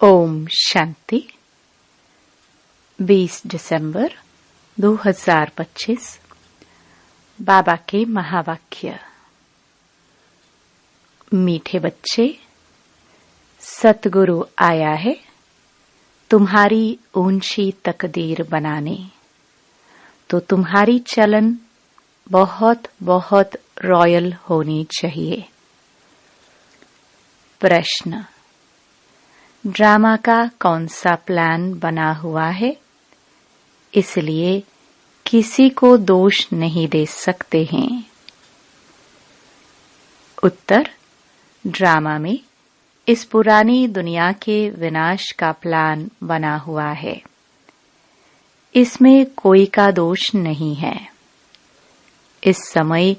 ओम शांति। 20 दिसंबर 2025 बाबा के महावाक्य। मीठे बच्चे, सतगुरु आया है तुम्हारी ऊंची तकदीर बनाने, तो तुम्हारी चलन बहुत बहुत रॉयल होनी चाहिए। प्रश्न: ड्रामा का कौन सा प्लान बना हुआ है, इसलिए किसी को दोष नहीं दे सकते हैं? उत्तर: ड्रामा में इस पुरानी दुनिया के विनाश का प्लान बना हुआ है। इसमें कोई का दोष नहीं है। इस समय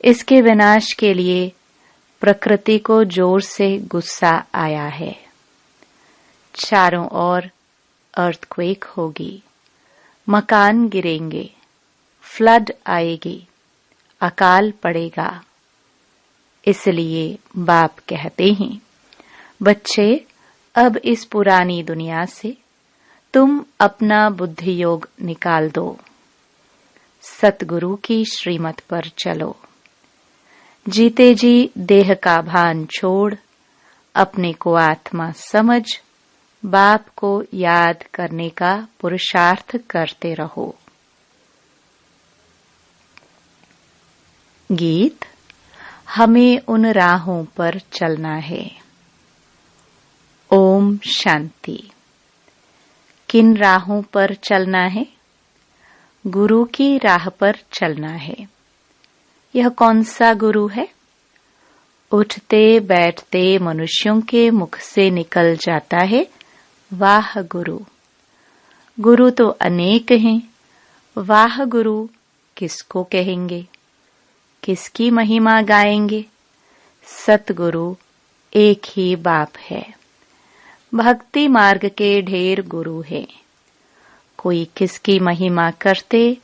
इसके विनाश के लिए प्रकृति को जोर से गुस्सा आया है। चारों ओर अर्थक्वेक होगी, मकान गिरेंगे, फ्लड आएगी, अकाल पड़ेगा। इसलिए बाप कहते हैं, बच्चे, अब इस पुरानी दुनिया से तुम अपना बुद्धि योग निकाल दो, सतगुरु की श्रीमत पर चलो। जीते जी देह का भान छोड़ अपने को आत्मा समझ बाप को याद करने का पुरुषार्थ करते रहो। गीत: हमें उन राहों पर चलना है। ओम शांति। किन राहों पर चलना है? गुरु की राह पर चलना है। यह कौन सा गुरु है? उठते बैठते मनुष्यों के मुख से निकल जाता है, वाह गुरु। गुरु तो अनेक हैं, वाह गुरु किसको कहेंगे? किसकी महिमा गाएंगे? सतगुरु एक ही बाप है। भक्ति मार्ग के ढेर गुरु हैं। कोई किसकी महिमा करते,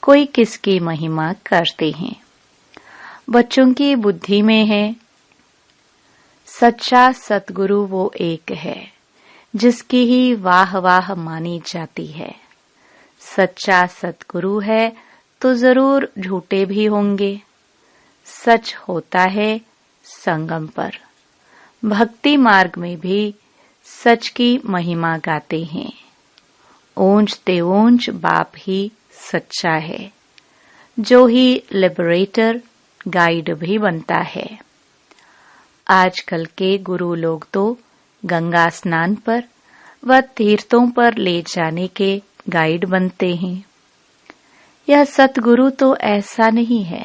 कोई किसकी महिमा करते हैं। बच्चों की बुद्धि में है, सच्चा सतगुरु वो एक है जिसकी ही वाह वाह मानी जाती है। सच्चा सतगुरु है तो जरूर झूठे भी होंगे। सच होता है संगम पर। भक्ति मार्ग में भी सच की महिमा गाते हैं। ऊंच ते ऊंच बाप ही सच्चा है, जो ही लिबरेटर गाइड भी बनता है। आजकल के गुरु लोग तो गंगा स्नान पर व तीर्थों पर ले जाने के गाइड बनते हैं। यह सतगुरु तो ऐसा नहीं है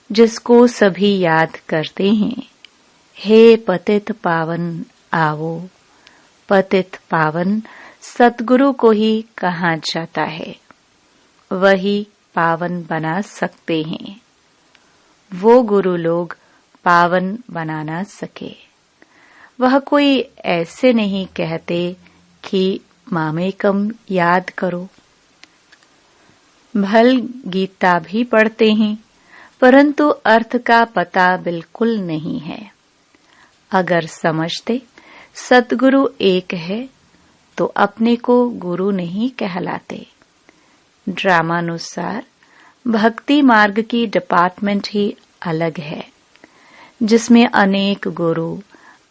जिसको सभी याद करते हैं। हे पतित पावन आवो। पतित पावन सतगुरु को ही कहा जाता है, वही पावन बना सकते हैं। वो गुरु लोग पावन बना ना सके। वह कोई ऐसे नहीं कहते कि मामेकम याद करो। भल गीता भी पढ़ते हैं, परंतु अर्थ का पता बिल्कुल नहीं है। अगर समझते सतगुरु एक है तो अपने को गुरु नहीं कहलाते। ड्रामानुसार भक्ति मार्ग की डिपार्टमेंट ही अलग है, जिसमें अनेक गुरु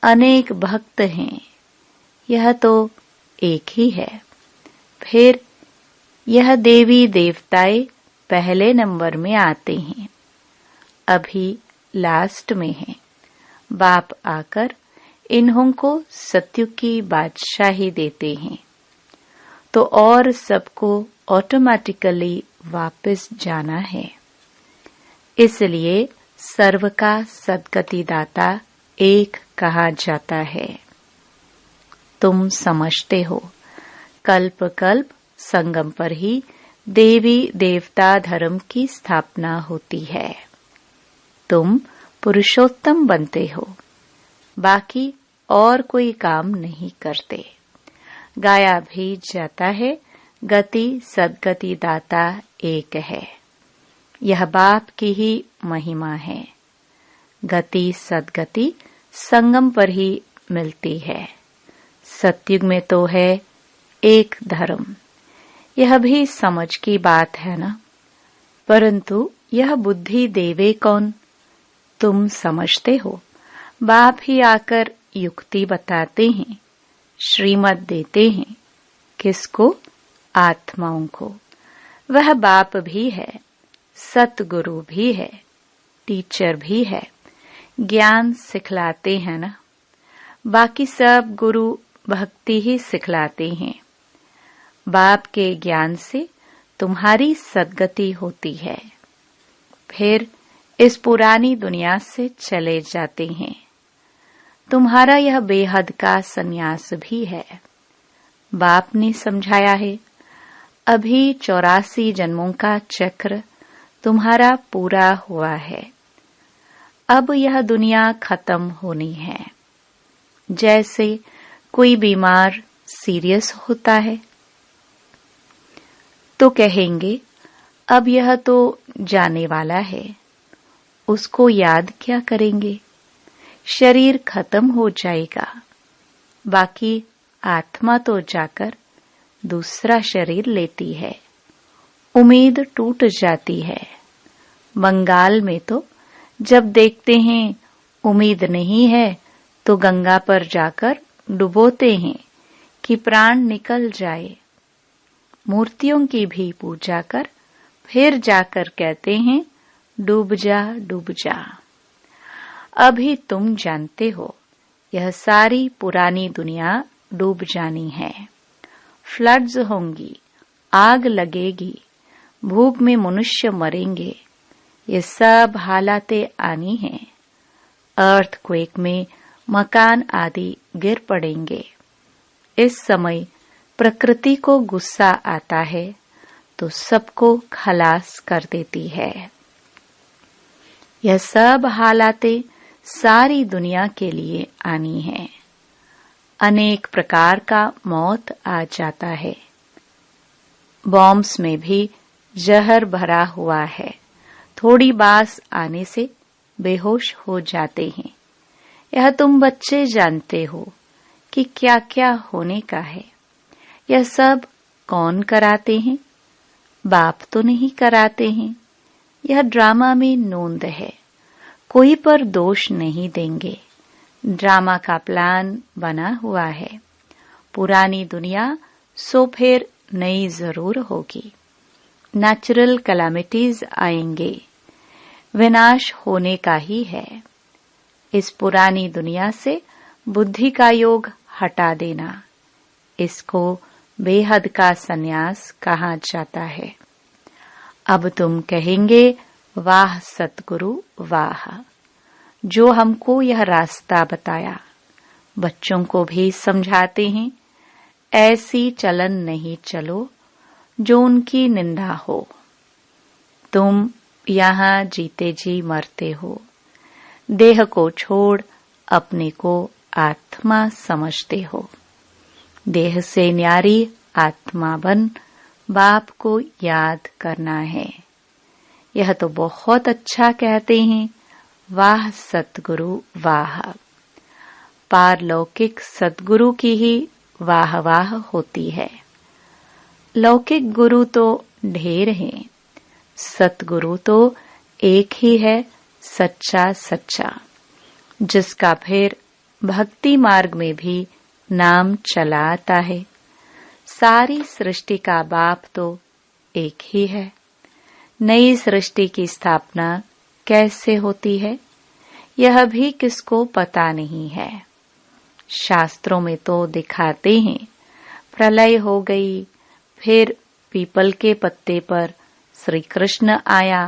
अनेक भक्त हैं। यह तो एक ही है। फिर यह देवी देवताएं पहले नंबर में आते हैं, अभी लास्ट में हैं। बाप आकर इन्हों को सत्युग की बादशाही देते हैं, तो और सबको ऑटोमेटिकली वापस जाना है। इसलिए सर्व का सद्गति दाता एक कहा जाता है। तुम समझते हो, कल्प कल्प संगम पर ही देवी देवता धर्म की स्थापना होती है। तुम पुरुषोत्तम बनते हो, बाकी और कोई काम नहीं करते। गाया भी जाता है, गति सद्गति दाता एक है। यह बाप की ही महिमा है। गति सद्गति संगम पर ही मिलती है। सतयुग में तो है एक धर्म। यह भी समझ की बात है ना, परंतु यह बुद्धि देवे कौन? तुम समझते हो। बाप ही आकर युक्ति बताते हैं, श्रीमत देते हैं। किसको? आत्माओं को। वह बाप भी है, सतगुरु भी है, टीचर भी है, ज्ञान सिखलाते हैं ना। बाकी सब गुरु भक्ति ही सिखलाते हैं। बाप के ज्ञान से तुम्हारी सद्गति होती है, फिर इस पुरानी दुनिया से चले जाते हैं। तुम्हारा यह बेहद का संन्यास भी है। बाप ने समझाया है, अभी 84 जन्मों का चक्र तुम्हारा पूरा हुआ है। अब यह दुनिया खत्म होनी है। जैसे कोई बीमार सीरियस होता है तो कहेंगे अब यह तो जाने वाला है, उसको याद क्या करेंगे, शरीर खत्म हो जाएगा। बाकी आत्मा तो जाकर दूसरा शरीर लेती है, उम्मीद टूट जाती है। बंगाल में तो जब देखते हैं उम्मीद नहीं है तो गंगा पर जाकर डुबोते हैं कि प्राण निकल जाए। मूर्तियों की भी पूजा कर फिर जाकर कहते हैं डूब जा डूब जा। अभी तुम जानते हो यह सारी पुरानी दुनिया डूब जानी है। फ्लड्स होंगी, आग लगेगी, भूख में मनुष्य मरेंगे। ये सब हालातें आनी हैं। अर्थक्वेक में मकान आदि गिर पड़ेंगे। इस समय प्रकृति को गुस्सा आता है तो सबको खलास कर देती है। यह सब हालातें सारी दुनिया के लिए आनी है। अनेक प्रकार का मौत आ जाता है। बॉम्ब्स में भी जहर भरा हुआ है। थोड़ी बास आने से बेहोश हो जाते हैं। यह तुम बच्चे जानते हो कि क्या क्या होने का है। यह सब कौन कराते हैं? बाप तो नहीं कराते हैं। यह ड्रामा में नोंद है। कोई पर दोष नहीं देंगे। ड्रामा का प्लान बना हुआ है। पुरानी दुनिया सो फिर नई जरूर होगी। नेचुरल कैलामिटीज आएंगे। विनाश होने का ही है। इस पुरानी दुनिया से बुद्धि का योग हटा देना, इसको बेहद का संन्यास कहा जाता है। अब तुम कहेंगे वाह सतगुरु वाह, जो हमको यह रास्ता बताया। बच्चों को भी समझाते हैं ऐसी चलन नहीं चलो जो उनकी निंदा हो। तुम यहाँ जीते जी मरते हो। देह को छोड़ अपने को आत्मा समझते हो। देह से न्यारी आत्मा बन बाप को याद करना है। यह तो बहुत अच्छा कहते हैं, वाह सतगुरु वाह। पारलौकिक सतगुरु की ही वाह वाह होती है। लौकिक गुरु तो ढेर हैं, सतगुरु तो एक ही है, सच्चा सच्चा, जिसका फिर भक्ति मार्ग में भी नाम चला आता है। सारी सृष्टि का बाप तो एक ही है। नई सृष्टि की स्थापना कैसे होती है यह भी किसको पता नहीं है। शास्त्रों में तो दिखाते हैं प्रलय हो गई, फिर पीपल के पत्ते पर श्री कृष्ण आया।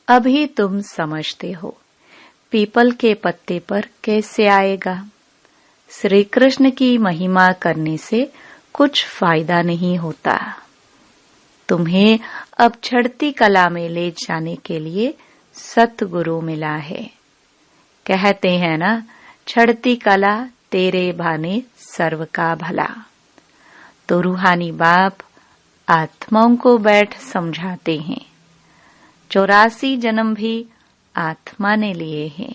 अभी तुम समझते हो पीपल के पत्ते पर कैसे आएगा। श्री कृष्ण की महिमा करने से कुछ फायदा नहीं होता। तुम्हें अब चढ़ती कला में ले जाने के लिए सतगुरु मिला है। कहते हैं ना, चढ़ती कला तेरे भाने सर्व का भला। तो रूहानी बाप आत्माओं को बैठ समझाते हैं। 84 जन्म भी आत्मा ने लिए हैं।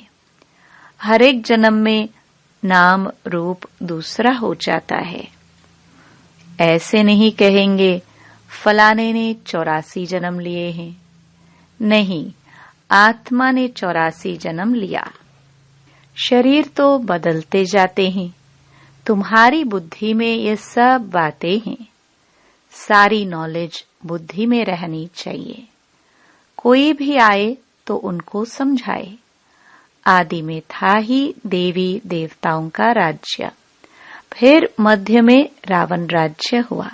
हर एक जन्म में नाम रूप दूसरा हो जाता है। ऐसे नहीं कहेंगे फलाने ने 84 जन्म लिए हैं। नहीं, आत्मा ने 84 जन्म लिया। शरीर तो बदलते जाते हैं। तुम्हारी बुद्धि में ये सब बातें हैं। सारी नॉलेज बुद्धि में रहनी चाहिए। कोई भी आए तो उनको समझाए। आदि में था ही देवी देवताओं का राज्य, फिर मध्य में रावण राज्य हुआ।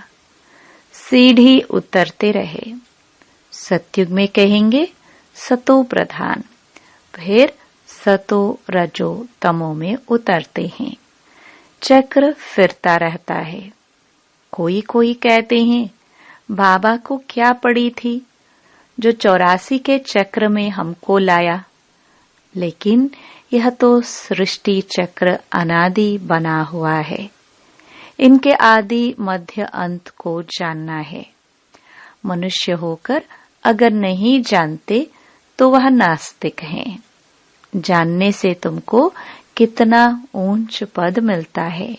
सीढ़ी उतरते रहे। सतयुग में कहेंगे सतो प्रधान, फिर सतो रजो तमो में उतरते हैं। चक्र फिरता रहता है। कोई कोई कहते हैं बाबा को क्या पड़ी थी जो 84 के चक्र में हमको लाया। लेकिन यह तो सृष्टि चक्र अनादि बना हुआ है। इनके आदि मध्य अंत को जानना है। मनुष्य होकर अगर नहीं जानते तो वह नास्तिक हैं। जानने से तुमको कितना ऊंच पद मिलता है।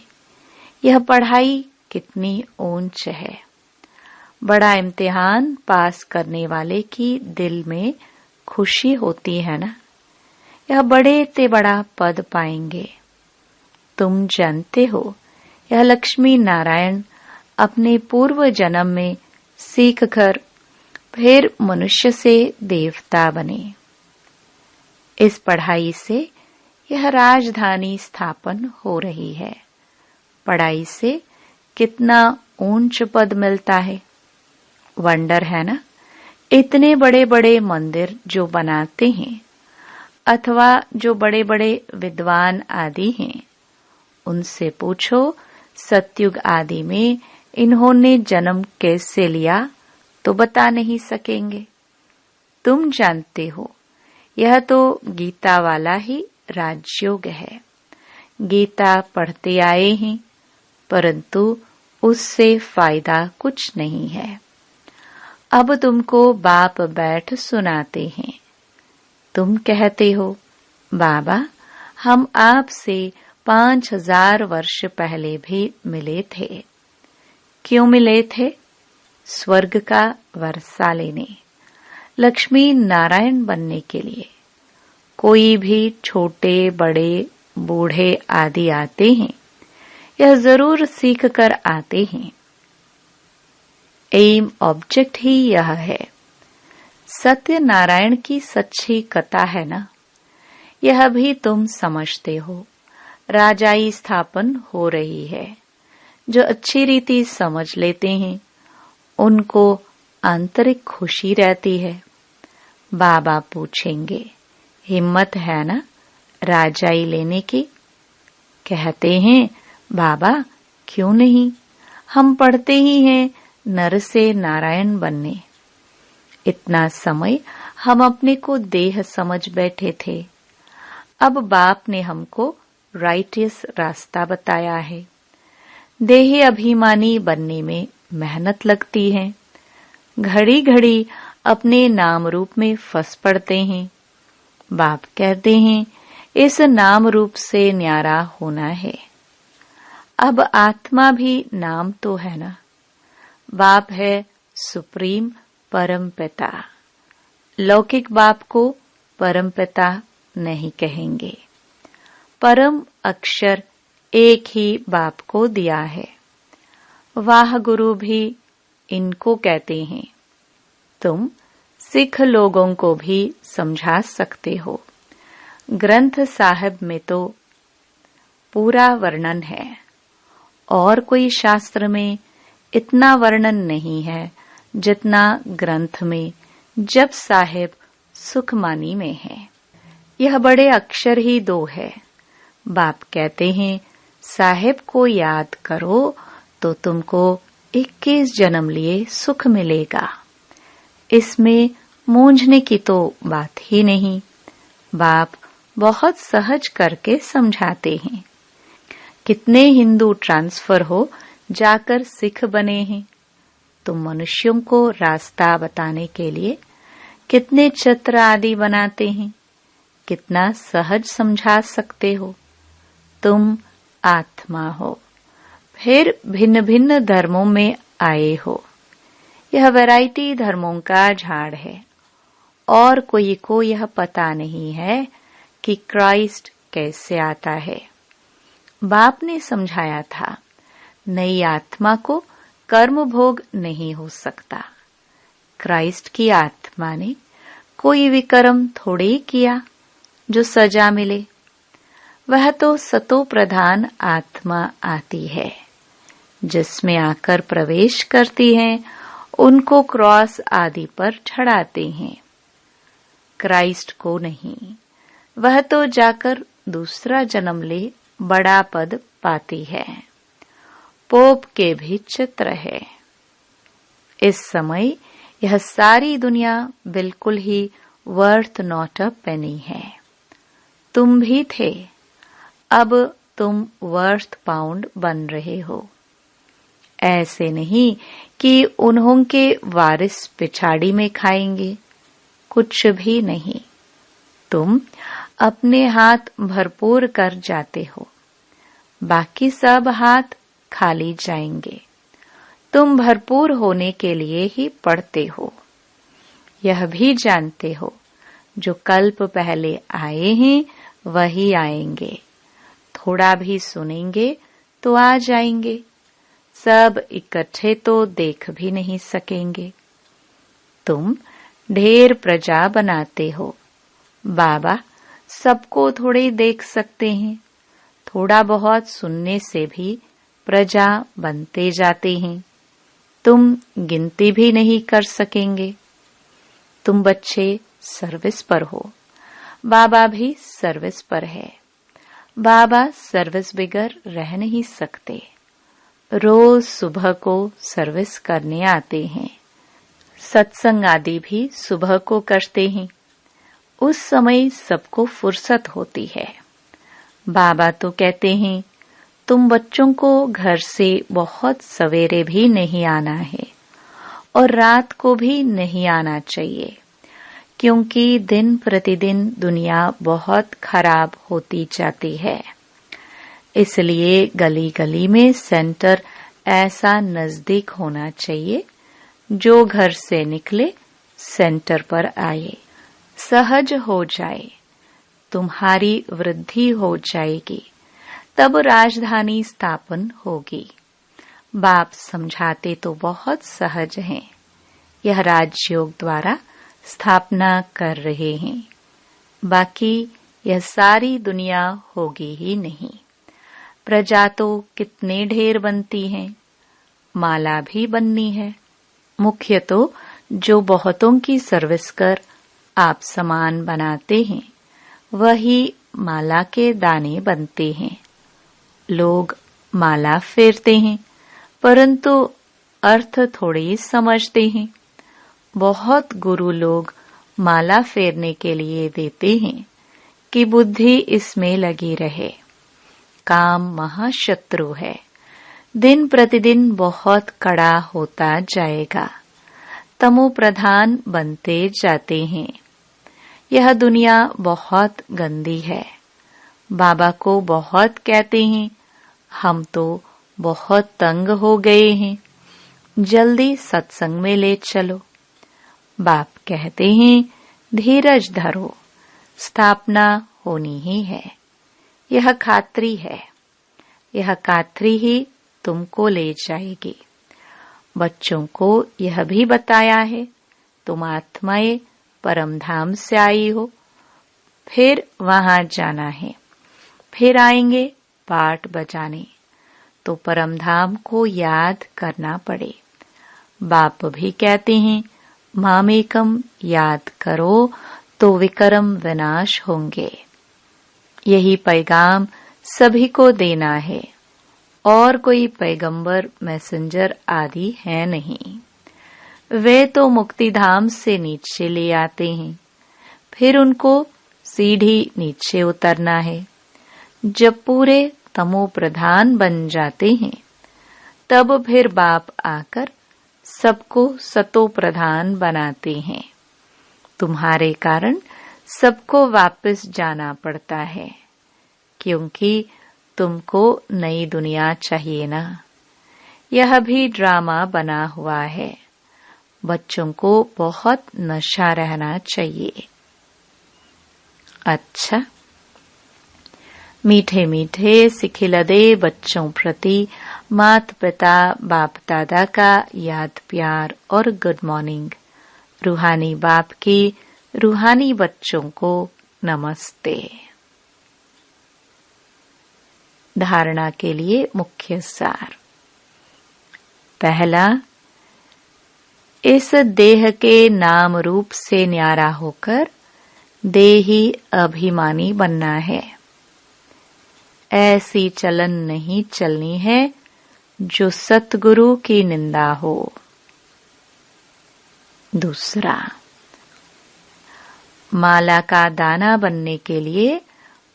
यह पढ़ाई कितनी ऊंच है। बड़ा इम्तिहान पास करने वाले की दिल में खुशी होती है ना। यह बड़े ते बड़ा पद पाएंगे। तुम जानते हो यह लक्ष्मी नारायण अपने पूर्व जन्म में सीख कर फिर मनुष्य से देवता बने। इस पढ़ाई से यह राजधानी स्थापन हो रही है। पढ़ाई से कितना ऊंच पद मिलता है। वंडर है ना। इतने बड़े बड़े मंदिर जो बनाते हैं अथवा जो बड़े बड़े विद्वान आदि हैं, उनसे पूछो सतयुग आदि में इन्होंने जन्म कैसे लिया तो बता नहीं सकेंगे। तुम जानते हो यह तो गीता वाला ही राजयोग है। गीता पढ़ते आए हैं, परंतु उससे फायदा कुछ नहीं है। अब तुमको बाप बैठ सुनाते हैं। तुम कहते हो बाबा हम आपसे 5000 वर्ष पहले भी मिले थे। क्यों मिले थे? स्वर्ग का वर्षा लेने, लक्ष्मी नारायण बनने के लिए। कोई भी छोटे बड़े बूढ़े आदि आते हैं, यह जरूर सीख कर आते हैं। एम ऑब्जेक्ट ही यह है। सत्य नारायण की सच्ची कथा है ना। यह भी तुम समझते हो। राजाई स्थापन हो रही है। जो अच्छी रीति समझ लेते हैं उनको आंतरिक खुशी रहती है। बाबा पूछेंगे हिम्मत है ना राजाई लेने की? कहते हैं बाबा क्यों नहीं, हम पढ़ते ही हैं नर से नारायण बनने। इतना समय हम अपने को देह समझ बैठे थे। अब बाप ने हमको राइटियस रास्ता बताया है। देही अभिमानी बनने में मेहनत लगती है। घड़ी घड़ी अपने नाम रूप में फंस पड़ते हैं। बाप कहते हैं इस नाम रूप से न्यारा होना है। अब आत्मा भी नाम तो है ना। बाप है सुप्रीम परम पिता। लौकिक बाप को परम पिता नहीं कहेंगे। परम अक्षर एक ही बाप को दिया है। वाह गुरु भी इनको कहते हैं। तुम सिख लोगों को भी समझा सकते हो। ग्रंथ साहिब में तो पूरा वर्णन है और कोई शास्त्र में इतना वर्णन नहीं है जितना ग्रंथ में जप साहिब सुखमानी में है। यह बड़े अक्षर ही 2 है। बाप कहते हैं साहिब को याद करो तो तुमको 21 जन्म लिए सुख मिलेगा। इसमें मूंझने की तो बात ही नहीं। बाप बहुत सहज करके समझाते हैं। कितने हिंदू ट्रांसफर हो जाकर सिख बने हैं। तुम मनुष्यों को रास्ता बताने के लिए कितने चित्र आदि बनाते हैं। कितना सहज समझा सकते हो। तुम आत्मा हो, फिर भिन्न भिन्न धर्मों में आए हो। यह वैरायटी धर्मों का झाड़ है और कोई को यह पता नहीं है कि क्राइस्ट कैसे आता है। बाप ने समझाया था, नई आत्मा को कर्म भोग नहीं हो सकता। क्राइस्ट की आत्मा ने कोई विकर्म थोड़े किया जो सजा मिले। वह तो सतो प्रधान आत्मा आती है, जिसमें आकर प्रवेश करती हैं, उनको क्रॉस आदि पर चढ़ाते हैं। क्राइस्ट को नहीं, वह तो जाकर दूसरा जन्म ले बड़ा पद पाती है। पोप के भी चित्र है। इस समय यह सारी दुनिया बिल्कुल ही वर्थ नॉट अ पेनी है। तुम भी थे, अब तुम वर्थ पाउंड बन रहे हो। ऐसे नहीं कि उन्हों के वारिस पिछाड़ी में खाएंगे, कुछ भी नहीं। तुम अपने हाथ भरपूर कर जाते हो, बाकी सब हाथ खाली जाएंगे। तुम भरपूर होने के लिए ही पढ़ते हो। यह भी जानते हो, जो कल्प पहले आए हैं वही आएंगे। थोड़ा भी सुनेंगे तो आ जाएंगे, सब इकट्ठे तो देख भी नहीं सकेंगे। तुम ढेर प्रजा बनाते हो। बाबा सबको थोड़े देख सकते हैं, थोड़ा बहुत सुनने से भी प्रजा बनते जाते हैं। तुम गिनती भी नहीं कर सकेंगे। तुम बच्चे सर्विस पर हो, बाबा भी सर्विस पर है। बाबा सर्विस बगैर रह नहीं सकते। रोज सुबह को सर्विस करने आते हैं। सत्संग आदि भी सुबह को करते हैं। उस समय सबको फुर्सत होती है। बाबा तो कहते हैं, तुम बच्चों को घर से बहुत सवेरे भी नहीं आना है और रात को भी नहीं आना चाहिए, क्योंकि दिन प्रतिदिन दुनिया बहुत खराब होती जाती है। इसलिए गली गली में सेंटर ऐसा नजदीक होना चाहिए, जो घर से निकले सेंटर पर आए, सहज हो जाए, तुम्हारी वृद्धि हो जाएगी, तब राजधानी स्थापन होगी। बाप समझाते तो बहुत सहज हैं। यह राजयोग द्वारा स्थापना कर रहे हैं, बाकी यह सारी दुनिया होगी ही नहीं। प्रजा तो कितने ढेर बनती हैं, माला भी बननी है। मुख्य तो जो बहुतों की सर्विस कर आप समान बनाते हैं, वही माला के दाने बनते हैं। लोग माला फेरते हैं, परंतु अर्थ थोड़े ही समझते हैं। बहुत गुरु लोग माला फेरने के लिए देते हैं कि बुद्धि इसमें लगी रहे। काम महाशत्रु है, दिन प्रतिदिन बहुत कड़ा होता जाएगा। तमो प्रधान बनते जाते हैं। यह दुनिया बहुत गंदी है। बाबा को बहुत कहते हैं, हम तो बहुत तंग हो गए हैं, जल्दी सत्संग में ले चलो। बाप कहते हैं, धीरज धरो, स्थापना होनी ही है। यह खात्री है, यह खात्री ही तुमको ले जाएगी। बच्चों को यह भी बताया है, तुम आत्माएं परम धाम से आई हो, फिर वहां जाना है, फिर आएंगे पाठ बजाने, तो परम धाम को याद करना पड़े। बाप भी कहते हैं, मामेकम याद करो तो विकर्म विनाश होंगे। यही पैगाम सभी को देना है, और कोई पैगंबर मैसेंजर आदि है नहीं। वे तो मुक्ति धाम से नीचे ले आते हैं, फिर उनको सीढ़ी नीचे उतरना है। जब पूरे तमो प्रधान बन जाते हैं, तब फिर बाप आकर सबको सतो प्रधान बनाते हैं। तुम्हारे कारण सबको वापस जाना पड़ता है, क्योंकि तुमको नई दुनिया चाहिए ना? यह भी ड्रामा बना हुआ है। बच्चों को बहुत नशा रहना चाहिए। अच्छा, मीठे मीठे सिखिलदे बच्चों प्रति माता पिता बाप दादा का याद प्यार और गुड मॉर्निंग। रूहानी बाप की रूहानी बच्चों को नमस्ते। धारणा के लिए मुख्य सार। पहला, इस देह के नाम रूप से न्यारा होकर देही अभिमानी बनना है। ऐसी चलन नहीं चलनी है जो सतगुरु की निंदा हो। दूसरा, माला का दाना बनने के लिए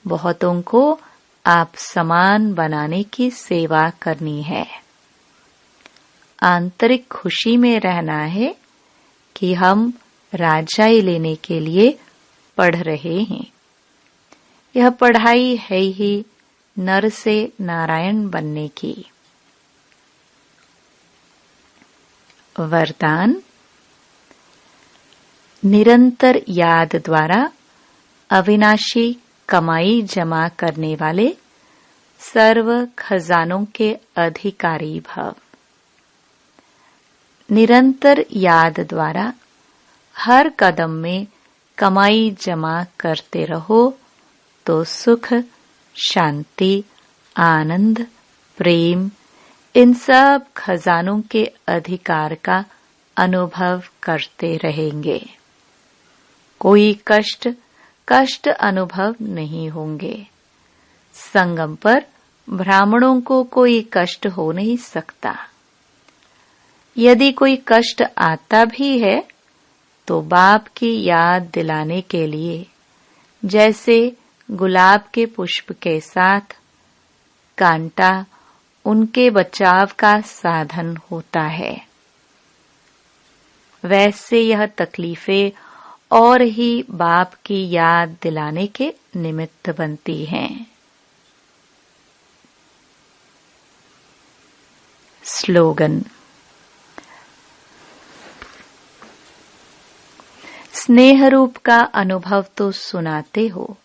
बहुतों को आप समान बनाने की सेवा करनी है। आंतरिक खुशी में रहना है कि हम राजाई लेने के लिए पढ़ रहे हैं। यह पढ़ाई है ही नर से नारायण बनने की। वरदान, निरंतर याद द्वारा अविनाशी कमाई जमा करने वाले सर्व खजानों के अधिकारी भव। निरंतर याद द्वारा हर कदम में कमाई जमा करते रहो तो सुख, शांति, आनंद, प्रेम, इन सब खजानों के अधिकार का अनुभव करते रहेंगे। कोई कष्ट अनुभव नहीं होंगे। संगम पर ब्राह्मणों को कोई कष्ट हो नहीं सकता। यदि कोई कष्ट आता भी है तो बाप की याद दिलाने के लिए, जैसे गुलाब के पुष्प के साथ कांटा उनके बचाव का साधन होता है, वैसे यह तकलीफें और ही बाप की याद दिलाने के निमित्त बनती हैं। स्लोगन। स्नेह रूप का अनुभव तो सुनाते हो,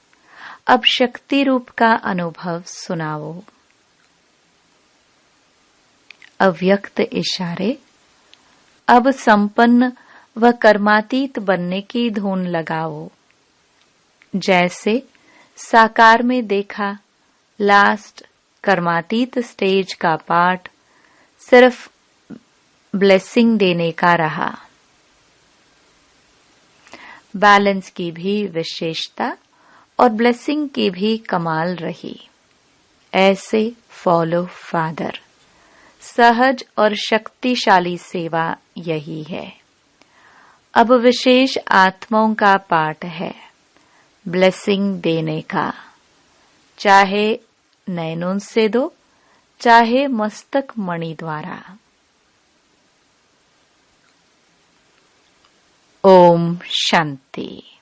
अब शक्ति रूप का अनुभव सुनाओ। अव्यक्त इशारे। अब संपन्न व कर्मातीत बनने की धुन लगाओ। जैसे साकार में देखा, लास्ट कर्मातीत स्टेज का पार्ट सिर्फ ब्लेसिंग देने का रहा। बैलेंस की भी विशेषता और ब्लेसिंग की भी कमाल रही। ऐसे फॉलो फादर। सहज और शक्तिशाली सेवा यही है। अब विशेष आत्माओं का पाठ है ब्लेसिंग देने का। चाहे नैनों से दो, चाहे मस्तक मणि द्वारा। ओम शांति।